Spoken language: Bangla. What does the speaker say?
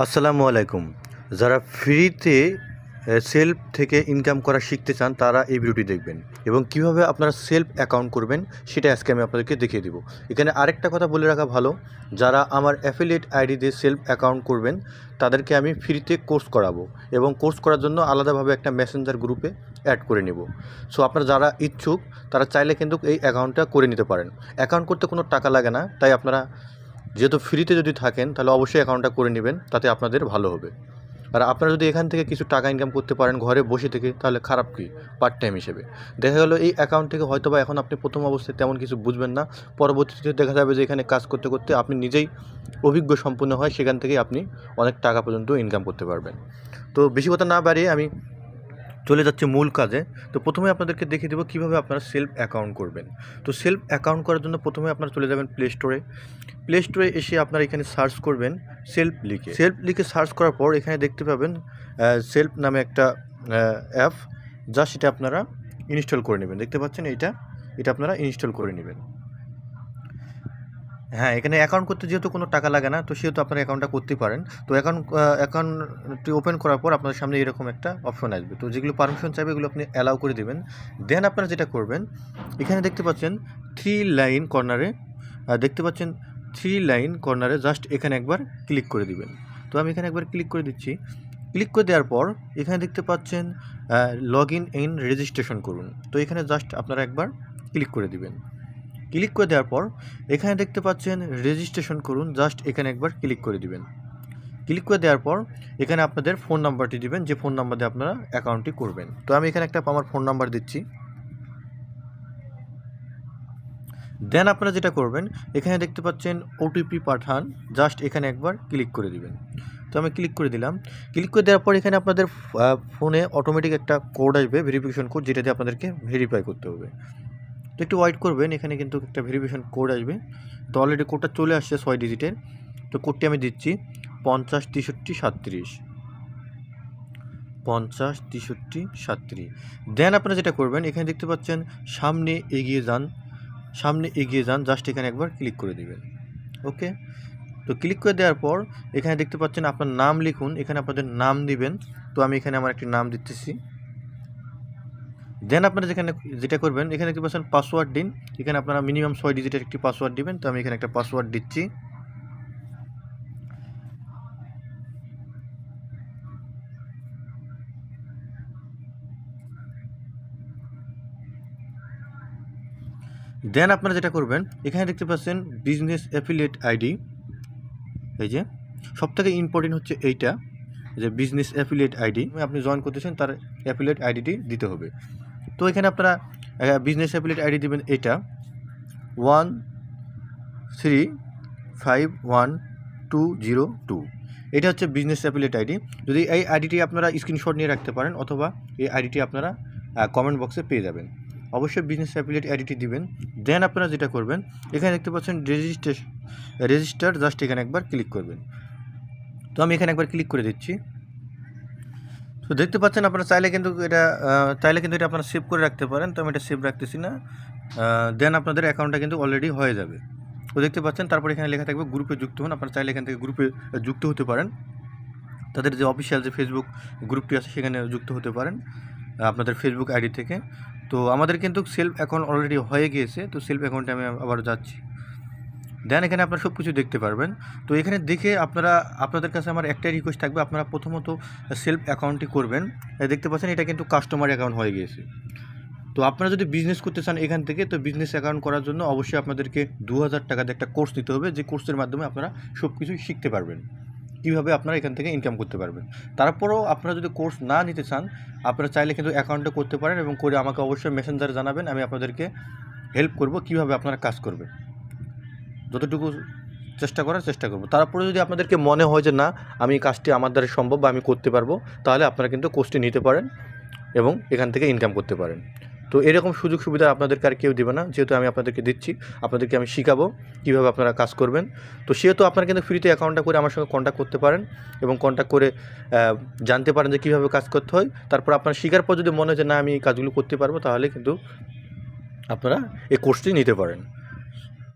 আসসালামু আলাইকুম। যারা ফ্রিতে সেলফ থেকে ইনকাম করা শিখতে চান তারা এই ভিডিওটি দেখবেন এবং কিভাবে আপনারা সেলফ অ্যাকাউন্ট করবেন সেটা আজকে আমি আপনাদেরকে দেখিয়ে দিব। এখানে আরেকটা কথা বলে রাখা ভালো, যারা আমার অ্যাফিলিয়েট আইডি দিয়ে সেলফ অ্যাকাউন্ট করবেন তাদেরকে আমি ফ্রিতে কোর্স করাবো এবং কোর্স করার জন্য আলাদাভাবে একটা মেসেঞ্জার গ্রুপে অ্যাড করে নেব। সো আপনারা যারা ইচ্ছুক তারা চাইলে কিন্তু এই অ্যাকাউন্টটা করে নিতে পারেন। অ্যাকাউন্ট করতে কোনো টাকা লাগে না, তাই আপনারা যেহেতু ফ্রিতে যদি থাকেন তাহলে অবশ্যই অ্যাকাউন্টটা করে নেবেন, তাতে আপনাদের ভালো হবে। আর আপনারা যদি এখান থেকে কিছু টাকা ইনকাম করতে পারেন ঘরে বসে থেকে, তাহলে খারাপ কি, পার্ট টাইম হিসেবে। দেখা গেলো এই অ্যাকাউন্ট থেকে হয়তোবা এখন আপনি প্রথম অবস্থায় তেমন কিছু বুঝবেন না, পরবর্তীতে দেখা যাবে যে এখানে কাজ করতে করতে আপনি নিজেই অভিজ্ঞ সম্পন্ন হয়, সেখান থেকে আপনি অনেক টাকা পর্যন্ত ইনকাম করতে পারবেন। তো বেশি কথা না বাড়িয়ে আমি চলে যাচ্ছে মূল কাজে। তো প্রথমে আপনাদেরকে দেখিয়ে দেবো কীভাবে আপনারা সেলফ অ্যাকাউন্ট করবেন। তো সেলফ অ্যাকাউন্ট করার জন্য প্রথমে আপনারা চলে যাবেন প্লে স্টোরে এসে আপনারা এখানে সার্চ করবেন সেলফ লিখে সার্চ করার পর এখানে দেখতে পাবেন সেলফ নামে একটা অ্যাপ, যা সেটা আপনারা ইনস্টল করে নেবেন। দেখতে পাচ্ছেন এটা আপনারা ইনস্টল করে নেবেন। হ্যাঁ, এখানে অ্যাকাউন্ট করতে যেহেতু কোনো টাকা লাগে না, তো সেহেতু আপনারা অ্যাকাউন্টটা করতে পারেন। তো অ্যাকাউন্টটি ওপেন করার পর আপনার সামনে এরকম একটা অপশন আসবে। তো যেগুলো পারমিশন চাইবে এগুলো আপনি অ্যালাউ করে দেবেন। দেন আপনারা যেটা করবেন, এখানে দেখতে পাচ্ছেন থ্রি লাইন কর্নারে জাস্ট এখানে একবার ক্লিক করে দিবেন। তো আমি এখানে একবার ক্লিক করে দিচ্ছি। ক্লিক করে দেওয়ার পর এখানে দেখতে পাচ্ছেন লগ ইন রেজিস্ট্রেশন করুন। তো এখানে জাস্ট আপনারা একবার ক্লিক করে দিবেন। ক্লিক করে দেওয়ার পর এখানে দেখতে পাচ্ছেন রেজিস্ট্রেশন করুন, জাস্ট এখানে একবার ক্লিক করে দিবেন। ক্লিক করে দেওয়ার পর এখানে আপনাদের ফোন নাম্বারটি দিবেন, যে ফোন নাম্বার দিয়ে আপনারা অ্যাকাউন্টটি করবেন। তো আমি এখানে আমার ফোন নাম্বার দিচ্ছি। দেন আপনারা যেটা করবেন, এখানে দেখতে পাচ্ছেন ওটিপি পাঠান, জাস্ট এখানে একবার ক্লিক করে দিবেন। তো আমি ক্লিক করে দিলাম। ক্লিক করে দেওয়ার পর এখানে আপনাদের ফোনে অটোমেটিক একটা কোড আসবে, ভেরিফিকেশন কোড, যেটা দিয়ে আপনাদেরকে ভেরিফাই করতে হবে। তো একটু ওয়েট করবেন, এখানে কিন্তু একটা ভেরিফিকেশন কোড আসবে। তো অলরেডি কোডটা চলে আসছে 6 ডিজিটের। তো কোডটি আমি দিচ্ছি 50 63 37। দেন আপনারা যেটা করবেন, এখানে দেখতে পাচ্ছেন সামনে এগিয়ে যান, জাস্ট এখানে একবার ক্লিক করে দিবেন। ওকে, তো ক্লিক করে দেওয়ার পর এখানে দেখতে পাচ্ছেন আপনার নাম লিখুন, এখানে আপনাদের নাম দিবেন। তো আমি এখানে আমার একটি নাম দিতেছি। দেন আপনারা যেটা করবেন, এখানে দেখতে পাচ্ছেন পাসওয়ার্ড দিন। এখানে আপনারা মিনিমাম 6 ডিজিটের একটি পাসওয়ার্ড দিবেন। তো আমি এখানে একটা পাসওয়ার্ড দিচ্ছি। দেন আপনারা যেটা করবেন, এখানে দেখতে পাচ্ছেন বিজনেস অ্যাফিলিয়েট আইডি। এই যে সবথেকে ইম্পর্টেন্ট হচ্ছে এইটা, যে বিজনেস অ্যাফিলিয়েট আইডি আপনি জয়েন করতেছেন, তার অ্যাফিলিয়েট আইডিটি দিতে হবে। তো এখানে আপনারা বিজনেস অ্যাফিলিয়েট আইডি দিবেন এটা 1351202। এটা হচ্ছে বিজনেস অ্যাফিলিয়েট আইডি। যদি এই আইডিটি আপনারা স্ক্রিনশট নিয়ে রাখতে পারেন, অথবা এই আইডিটি আপনারা কমেন্ট বক্সে পেয়ে যাবেন। অবশ্যই বিজনেস অ্যাফিলিয়েট আইডিটি দিবেন। দেন আপনারা যেটা করবেন, এখানে দেখতে পাচ্ছেন রেজিস্টার, জাস্ট এখানে একবার ক্লিক করবেন। তো আমি এখানে একবার ক্লিক করে দিচ্ছি। তো দেখতে পাচ্ছেন আপনারা চাইলে কিন্তু এটা আপনারা সেভ করে রাখতে পারেন। তো আমি এটা সেভ রাখতেছি না। দেন আপনাদের অ্যাকাউন্টটা কিন্তু অলরেডি হয়ে যাবে। তো দেখতে পাচ্ছেন তারপর এখানে লেখা থাকবে গ্রুপে যুক্ত হন। আপনারা চাইলে এখান থেকে গ্রুপে যুক্ত হতে পারেন। তাদের যে অফিসিয়াল যে ফেসবুক গ্রুপটি আছে সেখানে যুক্ত হতে পারেন আপনাদের ফেসবুক আইডি থেকে। তো আমাদের কিন্তু সেলফ অ্যাকাউন্ট অলরেডি হয়ে গিয়েছে। তো সেলফ অ্যাকাউন্টে আমি আবার যাচ্ছি। দেন এখানে আপনারা সব কিছু দেখতে পারবেন। তো এখানে দেখে আপনাদের কাছে আমার একটাই রিকোয়েস্ট থাকবে, আপনারা প্রথমত সেলফ অ্যাকাউন্টটি করবেন। দেখতে পাচ্ছেন এটা কিন্তু কাস্টমার অ্যাকাউন্ট হয়ে গিয়েছে। তো আপনারা যদি বিজনেস করতে চান এখান থেকে, তো বিজনেস অ্যাকাউন্ট করার জন্য অবশ্যই আপনাদেরকে 2000 টাকা দিয়ে একটা কোর্স নিতে হবে, যে কোর্সের মাধ্যমে আপনারা সব কিছুই শিখতে পারবেন, কীভাবে আপনারা এখান থেকে ইনকাম করতে পারবেন। তারপরেও আপনারা যদি কোর্স না নিতে চান, আপনারা চাইলে কিন্তু অ্যাকাউন্টে করতে পারেন এবং করে আমাকে অবশ্যই মেসেঞ্জারে জানাবেন। আমি আপনাদেরকে হেল্প করব কীভাবে আপনারা কাজ করবেন, যতটুকু চেষ্টা করব। তারপরে যদি আপনাদেরকে মনে হয় যে না, আমি কাজটি আমার দ্বারা সম্ভব বা আমি করতে পারবো, তাহলে আপনারা কিন্তু কোর্সটি নিতে পারেন এবং এখান থেকে ইনকাম করতে পারেন। তো এরকম সুযোগ সুবিধা আপনাদেরকে আর কেউ দেবে না, যেহেতু আমি আপনাদেরকে দিচ্ছি। আপনাদেরকে আমি শেখাবো কীভাবে আপনারা কাজ করবেন। তো সেহেতু আপনারা কিন্তু ফ্রিতে অ্যাকাউন্টটা করে আমার সঙ্গে কন্ট্যাক্ট করতে পারেন এবং কন্ট্যাক্ট করে জানতে পারেন যে কীভাবে কাজ করতে হয়। তারপর আপনার শেখার পর যদি মনে হয় যে না, আমি এই কাজগুলো করতে পারবো, তাহলে কিন্তু আপনারা এই কোর্সটি নিতে পারেন।